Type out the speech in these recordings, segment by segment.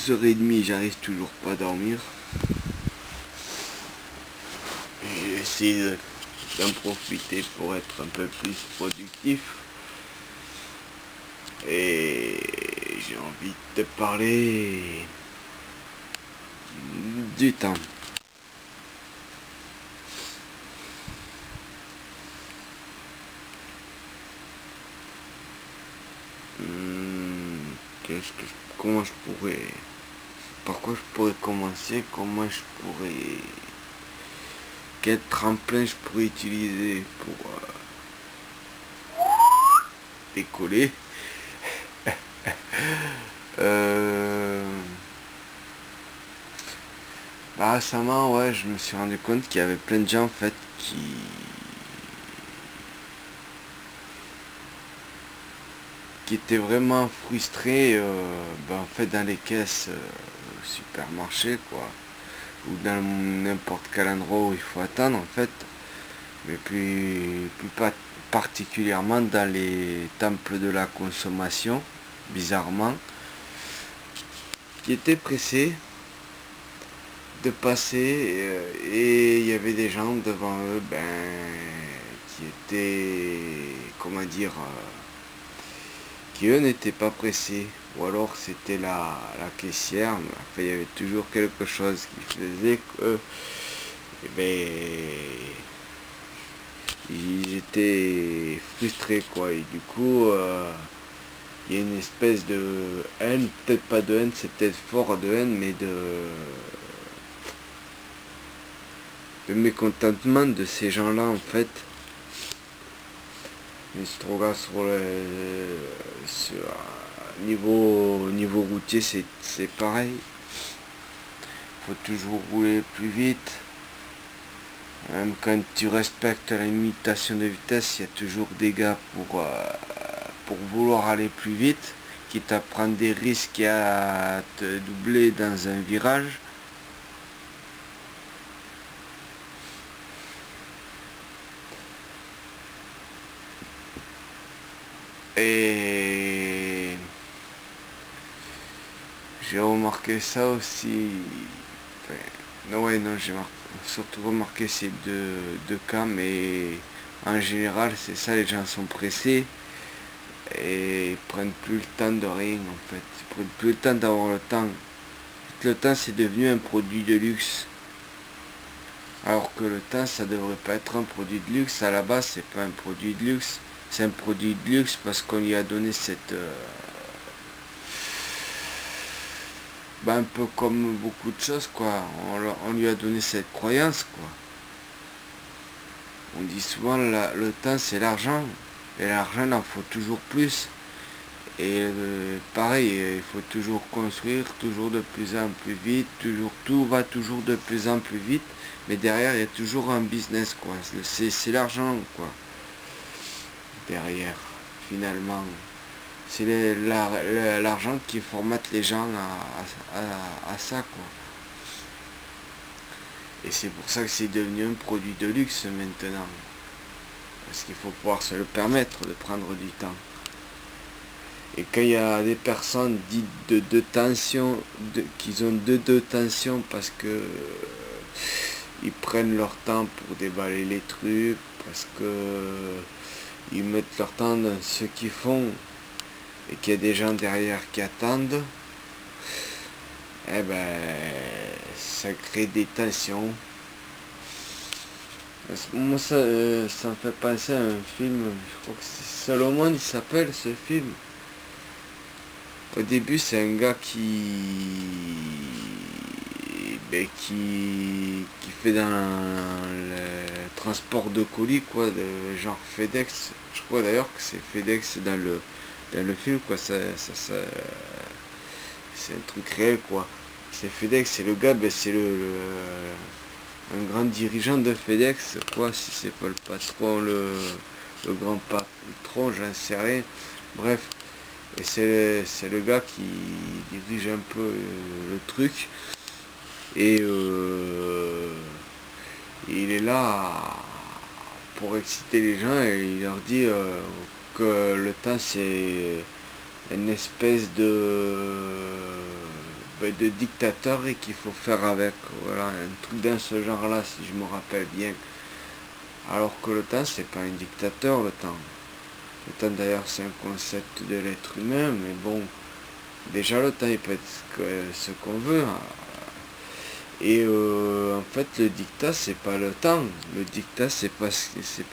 11h30, j'arrive toujours pas à dormir. J'essaie d'en profiter pour être un peu plus productif. Et j'ai envie de te parler du temps. Comment je pourrais... Par quoi je pourrais commencer? Comment je pourrais... Quel tremplin je pourrais utiliser pour décoller? Récemment, ouais, je me suis rendu compte qu'il y avait plein de gens en fait qui étaient vraiment frustrés en fait dans les caisses au supermarché quoi, ou dans n'importe quel endroit où il faut attendre en fait, mais plus pas particulièrement dans les temples de la consommation, bizarrement, qui étaient pressés de passer et il y avait des gens devant eux qui étaient, comment dire, qui eux n'étaient pas pressés, ou alors c'était la caissière, mais enfin, il y avait toujours quelque chose qui faisait que ils étaient frustrés quoi, et du coup il y a une espèce de haine, peut-être pas de haine, c'est peut-être fort de haine, mais de mécontentement de ces gens-là en fait. Mais si tu regardes sur niveau routier, c'est pareil. Faut toujours rouler plus vite. Même quand tu respectes la limitation de vitesse, il y a toujours des gars pour vouloir aller plus vite, quitte à prendre des risques et à te doubler dans un virage. Et j'ai remarqué ça aussi. Enfin, non, ouais, non, j'ai surtout remarqué ces deux cas, mais en général, c'est ça, les gens sont pressés et ils prennent plus le temps de rien en fait. Ils prennent plus le temps d'avoir le temps. Le temps, c'est devenu un produit de luxe. Alors que le temps, ça devrait pas être un produit de luxe. À la base, c'est pas un produit de luxe. C'est un produit de luxe parce qu'on lui a donné cette... un peu comme beaucoup de choses, quoi. On lui a donné cette croyance, quoi. On dit souvent le temps, c'est l'argent. Et l'argent, il en faut toujours plus. Et pareil, il faut toujours construire, toujours de plus en plus vite, tout va toujours de plus en plus vite, mais derrière il y a toujours un business quoi. C'est l'argent quoi. Derrière, finalement. C'est l'argent qui formate les gens à ça quoi. Et c'est pour ça que c'est devenu un produit de luxe maintenant. Parce qu'il faut pouvoir se le permettre de prendre du temps. Et quand il y a des personnes dites de tension, qui ont de tension parce que ils prennent leur temps pour déballer les trucs, parce que ils mettent leur temps dans ce qu'ils font, et qu'il y a des gens derrière qui attendent, ça crée des tensions. Moi, ça me fait penser à un film, je crois que c'est Solomon, il s'appelle ce film. Au début, c'est un gars qui fait dans le transport de colis, quoi, de genre FedEx. Je crois d'ailleurs que c'est FedEx dans le film, quoi. C'est un truc réel, quoi. C'est FedEx, c'est le gars, c'est un grand dirigeant de FedEx, quoi. Si c'est pas le patron, le grand patron, j'en sais rien. Bref. Et c'est le gars qui dirige un peu le truc. Et il est là pour exciter les gens et il leur dit que le temps c'est une espèce de dictateur et qu'il faut faire avec. Voilà, un truc dans ce genre-là, si je me rappelle bien. Alors que le temps, c'est pas un dictateur, le temps. Le temps, d'ailleurs, c'est un concept de l'être humain, mais bon, déjà, le temps, il peut être ce qu'on veut, hein. Et en fait, le dictat, c'est pas le temps. Le dictat, c'est pas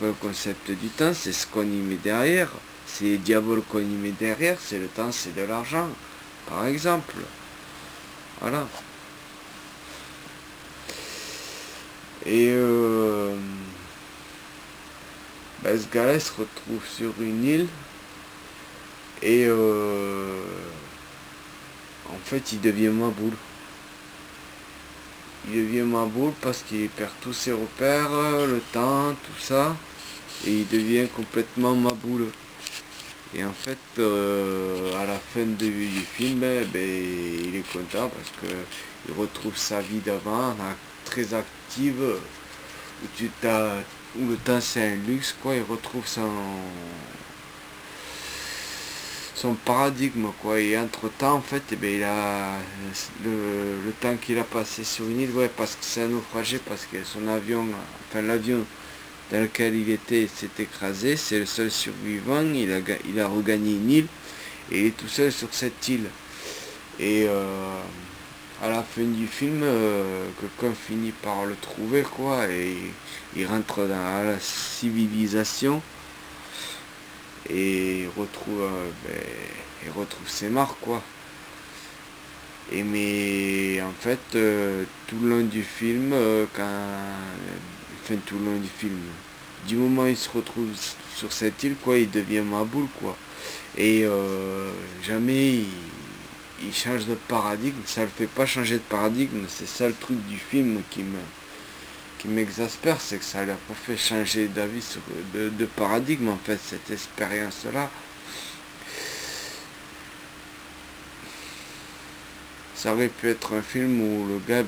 le concept du temps, c'est ce qu'on y met derrière. C'est les diaboles qu'on y met derrière, c'est le temps, c'est de l'argent, par exemple. Voilà. Et ce gars-là, il se retrouve sur une île et en fait, il devient Maboule. Il devient Maboule parce qu'il perd tous ses repères, le temps, tout ça, et il devient complètement Maboule. Et en fait, à la fin du film, il est content parce que il retrouve sa vie d'avant, très active, où le temps c'est un luxe, quoi. Il retrouve son paradigme, quoi. Et entre temps, en fait, il a le temps qu'il a passé sur une île, ouais, parce que c'est un naufragé, parce que son avion, enfin l'avion dans lequel il était s'est écrasé, c'est le seul survivant, il a regagné une île et il est tout seul sur cette île. Et à la fin du film, quelqu'un finit par le trouver, quoi, et il rentre dans la civilisation et il retrouve ses marques, quoi. Et mais en fait, tout le long du film, tout le long du film, du moment où il se retrouve sur cette île, quoi, il devient Maboule, quoi. Et jamais il change de paradigme, ça le fait pas changer de paradigme, c'est ça le truc du film qui m'exaspère, c'est que ça l'a pas fait changer d'avis de paradigme, en fait, cette expérience-là. Ça aurait pu être un film où le gars,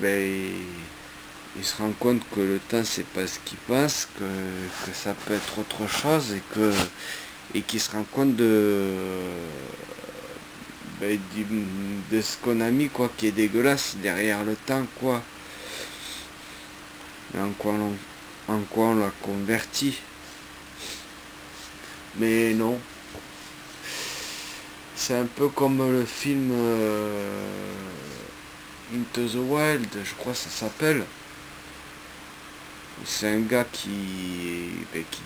il se rend compte que le temps c'est pas ce qu'il pense, que ça peut être autre chose et qu'il se rend compte de ce qu'on a mis, quoi, qui est dégueulasse derrière le temps, quoi. Et en quoi on l'a converti. Mais non. C'est un peu comme le film Into the Wild, je crois que ça s'appelle. C'est un gars qui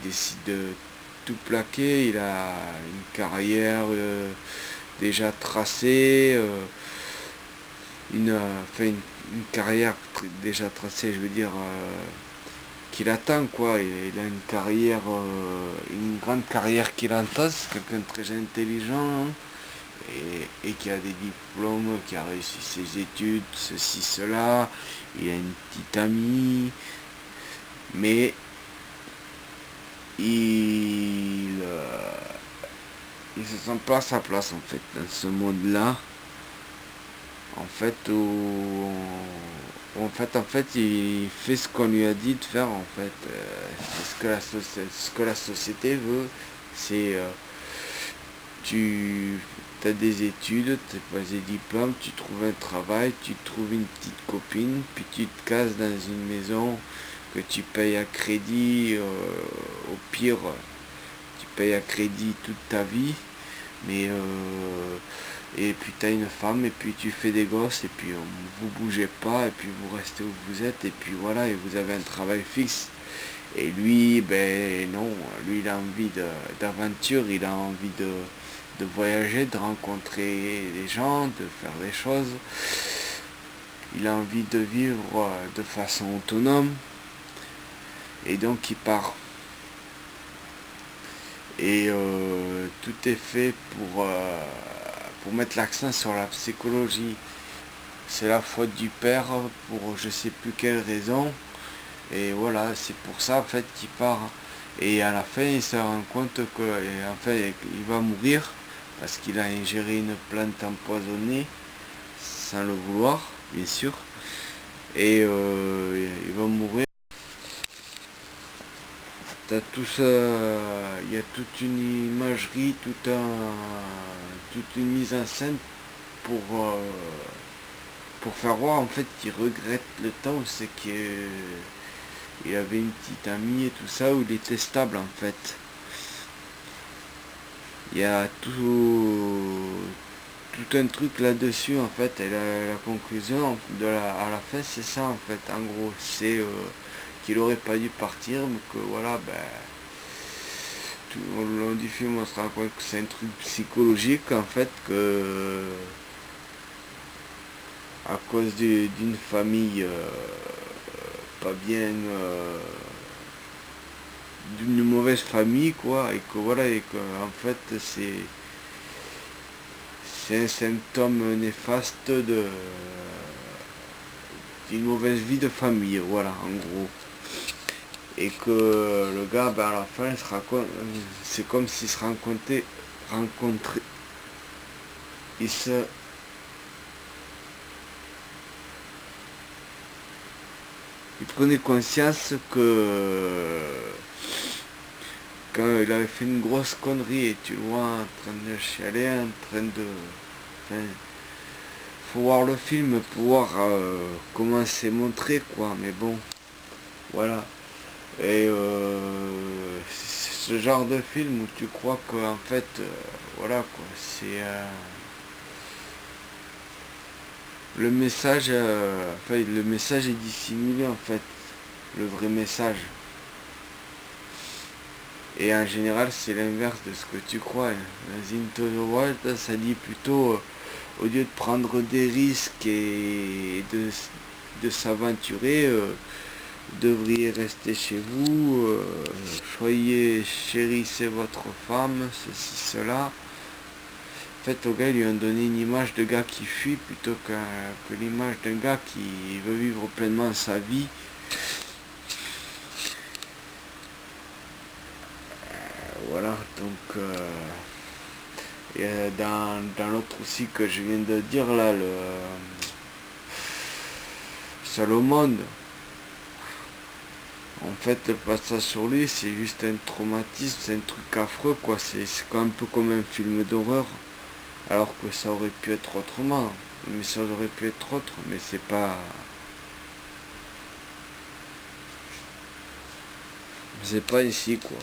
décide de tout plaquer. Il a une carrière déjà tracée, une carrière déjà tracée, je veux dire, qu'il attend, quoi. Il a une carrière, une grande carrière qu'il entend. C'est quelqu'un de très intelligent, hein, et qui a des diplômes, qui a réussi ses études, ceci, cela. Il a une petite amie, mais il se sent pas à sa place, en fait, dans ce monde-là. En fait, il fait ce qu'on lui a dit de faire, en fait. Ce que la société veut, c'est tu as des études, tu as des diplômes, tu trouves un travail, tu trouves une petite copine, puis tu te cases dans une maison que tu payes à crédit, au pire, tu payes à crédit toute ta vie, mais et puis tu as une femme, et puis tu fais des gosses, et puis vous bougez pas, et puis vous restez où vous êtes, et puis voilà, et vous avez un travail fixe. Et lui, non, lui il a envie d'aventure, il a envie de voyager, de rencontrer des gens, de faire des choses. Il a envie de vivre de façon autonome. Et donc il part. Et tout est fait pour mettre l'accent sur la psychologie. C'est la faute du père pour je sais plus quelle raison. Et voilà, c'est pour ça en fait qu'il part. Et à la fin, il se rend compte que en fait, il va mourir parce qu'il a ingéré une plante empoisonnée sans le vouloir, bien sûr. Et il va mourir. T'as tout ça, il y a toute une imagerie, toute une mise en scène pour pour faire voir en fait qu'il regrette le temps où c'est qu'il avait une petite amie et tout ça, où il était stable en fait. Il y a tout un truc là-dessus en fait, et la conclusion à la fin c'est ça en fait, en gros, c'est qu'il aurait pas dû partir, mais que voilà, ben, tout au long du film on se rend compte que c'est un truc psychologique en fait, que à cause d'une famille pas bien, d'une mauvaise famille quoi, et que voilà, et que en fait c'est un symptôme néfaste d'une mauvaise vie de famille, voilà, en gros. Et que le gars, ben, à la fin, c'est comme s'il se rencontrait, il se, il prenait conscience que quand il avait fait une grosse connerie, et tu le vois en train de chialer, en train de, enfin, faut voir le film pour voir comment c'est montré quoi, mais bon, voilà. Et c'est ce genre de film où tu crois que en fait, voilà quoi, c'est le message, enfin le message est dissimulé en fait, le vrai message. Et en général, c'est l'inverse de ce que tu crois, hein. Into the Wild, ça dit plutôt, au lieu de prendre des risques et de s'aventurer, vous devriez rester chez vous, chérissez votre femme, ceci, cela. En fait, au gars, ils lui ont donné une image de gars qui fuit plutôt que l'image d'un gars qui veut vivre pleinement sa vie. Voilà, donc et dans l'autre aussi que je viens de dire là, le Salomon, en fait le passage sur lui c'est juste un traumatisme, c'est un truc affreux quoi, c'est un peu comme un film d'horreur, alors que ça aurait pu être autrement, mais ça aurait pu être autre, mais c'est pas ici quoi.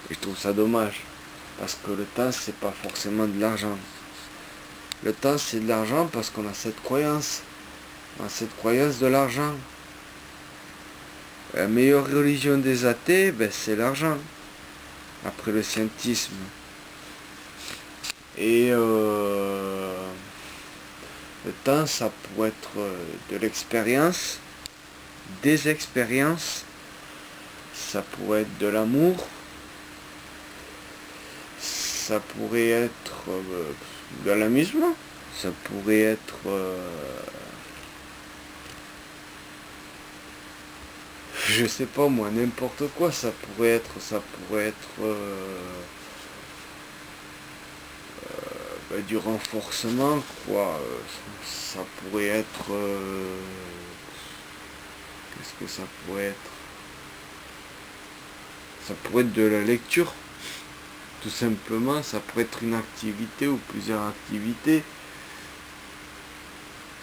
Et je trouve ça dommage, parce que le temps c'est pas forcément de l'argent. Le temps c'est de l'argent parce qu'on a cette croyance. On a cette croyance de l'argent. La meilleure religion des athées, ben, c'est l'argent. Après le scientisme. Et le temps, ça pourrait être de l'expérience, des expériences, ça pourrait être de l'amour, ça pourrait être de l'amusement, ça pourrait être je sais pas moi, n'importe quoi, ça pourrait être du renforcement quoi, ça pourrait être qu'est-ce que ça pourrait être, ça pourrait être de la lecture, tout simplement, ça pourrait être une activité ou plusieurs activités.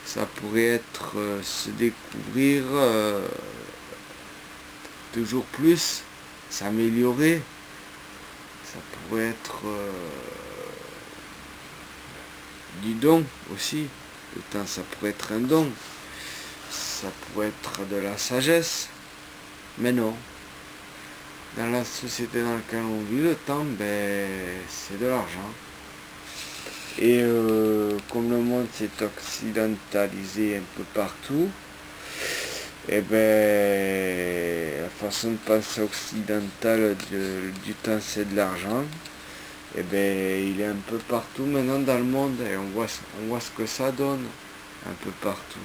Ça pourrait être se découvrir toujours plus, s'améliorer. Ça pourrait être du don aussi. Le temps, ça pourrait être un don. Ça pourrait être de la sagesse. Mais non. Dans la société dans laquelle on vit, le temps, ben, c'est de l'argent. Et comme le monde s'est occidentalisé un peu partout, et ben la façon de penser occidentale du temps c'est de l'argent, et ben il est un peu partout maintenant dans le monde, et on voit ce que ça donne un peu partout.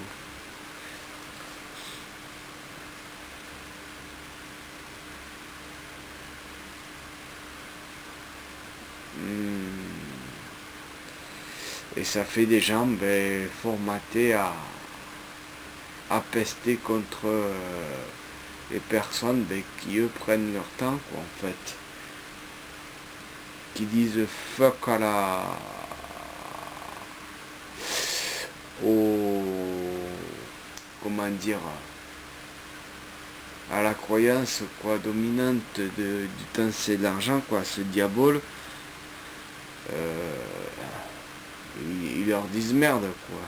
Et ça fait des gens ben, formatés à pester contre les personnes ben, qui eux prennent leur temps quoi, en fait, qui disent fuck à la au comment dire, à la croyance quoi dominante du temps c'est l'argent quoi, ce diable, ils leur disent merde quoi.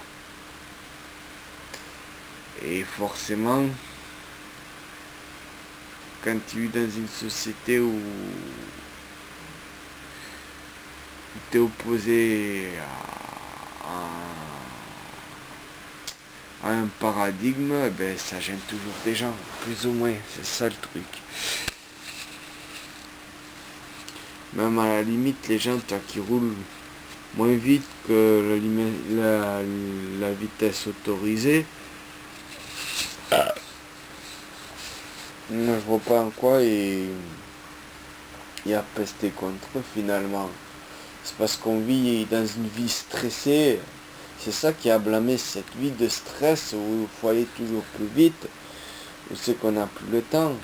Et forcément, quand tu es dans une société où tu es opposé à un paradigme, eh ben, ça gêne toujours des gens, plus ou moins, c'est ça le truc. Même à la limite, les gens qui roulent moins vite que la vitesse autorisée, je vois pas en quoi il y a pesté contre eux finalement. C'est parce qu'on vit dans une vie stressée. C'est ça qui a blâmé cette vie de stress où il faut aller toujours plus vite, où c'est qu'on n'a plus le temps.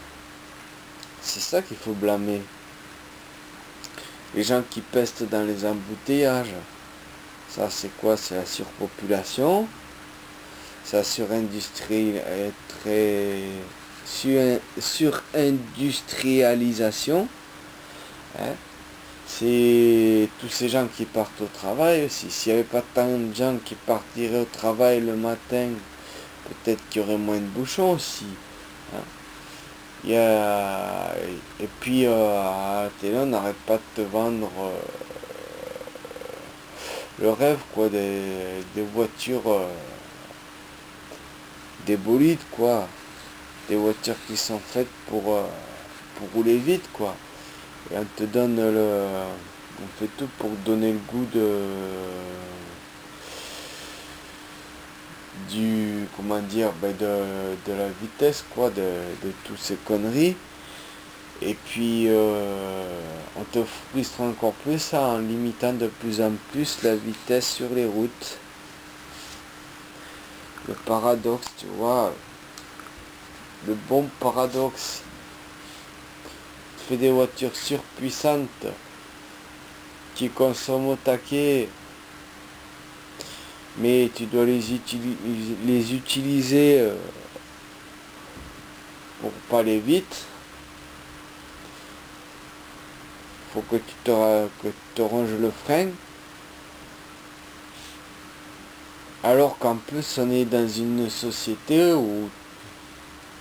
C'est ça qu'il faut blâmer. Les gens qui pestent dans les embouteillages. Ça c'est quoi? C'est la surpopulation. C'est la surindustrialisation. Hein? C'est tous ces gens qui partent au travail aussi. S'il n'y avait pas tant de gens qui partiraient au travail le matin, peut-être qu'il y aurait moins de bouchons aussi. Hein. Et puis à la télé, on n'arrête pas de te vendre le rêve quoi, des voitures, des bolides quoi. Des voitures qui sont faites pour rouler vite quoi. Et on te donne on fait tout pour donner le goût comment dire, de la vitesse quoi, de toutes ces conneries. Et puis on te frustre encore plus en limitant de plus en plus la vitesse sur les routes. Le paradoxe, tu vois, le bon paradoxe. Tu fais des voitures surpuissantes qui consomment au taquet, mais tu dois les utiliser pour pas aller vite. Faut que tu te ronges le frein. Alors qu'en plus on est dans une société où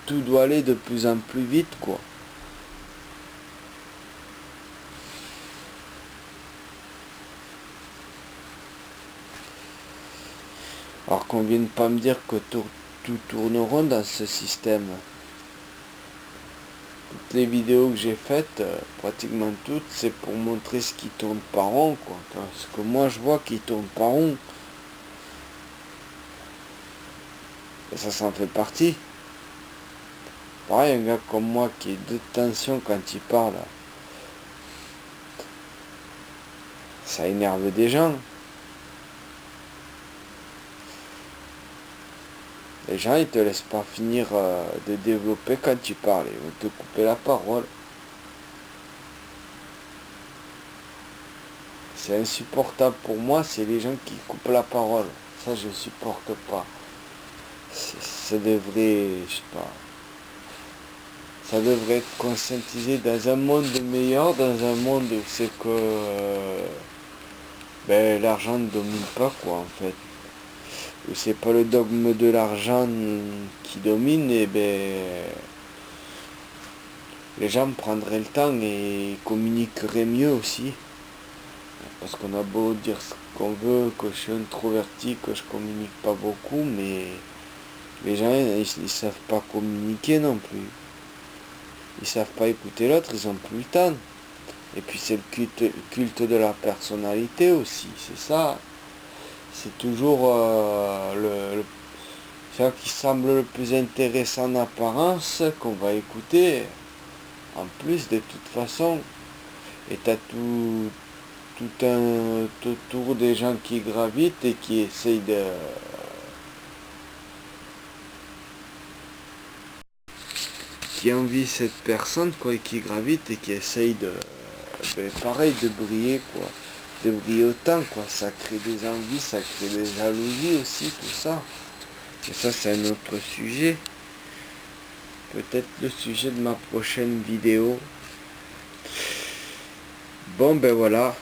tout doit aller de plus en plus vite quoi. Alors qu'on vienne pas me dire que tout tourne rond dans ce système. Toutes les vidéos que j'ai faites, pratiquement toutes, c'est pour montrer ce qui tourne pas rond quoi. Ce que moi je vois qui tourne pas rond. Et ça s'en fait partie. Pareil, un gars comme moi qui est de tension quand il parle, ça énerve des gens. Les gens ils te laissent pas finir de développer quand tu parles, ils vont te couper la parole. C'est insupportable pour moi, c'est les gens qui coupent la parole. Ça je supporte pas. Ça devrait, je sais pas. Ça devrait être conscientisé dans un monde meilleur, dans un monde où c'est que l'argent ne domine pas quoi en fait. Où c'est pas le dogme de l'argent qui domine, et les gens prendraient le temps et communiqueraient mieux aussi. Parce qu'on a beau dire ce qu'on veut, que je suis introverti, que je communique pas beaucoup, mais les gens ils savent pas communiquer non plus. Ils savent pas écouter l'autre, ils ont plus le temps. Et puis c'est le culte de la personnalité aussi, c'est ça. C'est toujours ce qui semble le plus intéressant en apparence qu'on va écouter. En plus, de toute façon, et t'as tout un tour des gens qui gravitent et qui essayent qui envie cette personne quoi, et qui gravite et qui essaye pareil de briller quoi, de briller autant quoi. Ça crée des envies, ça crée des jalousies aussi, tout ça. Et ça c'est un autre sujet. Peut-être le sujet de ma prochaine vidéo. Bon ben voilà.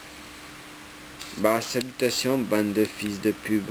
Bah salutations bande de fils de pub.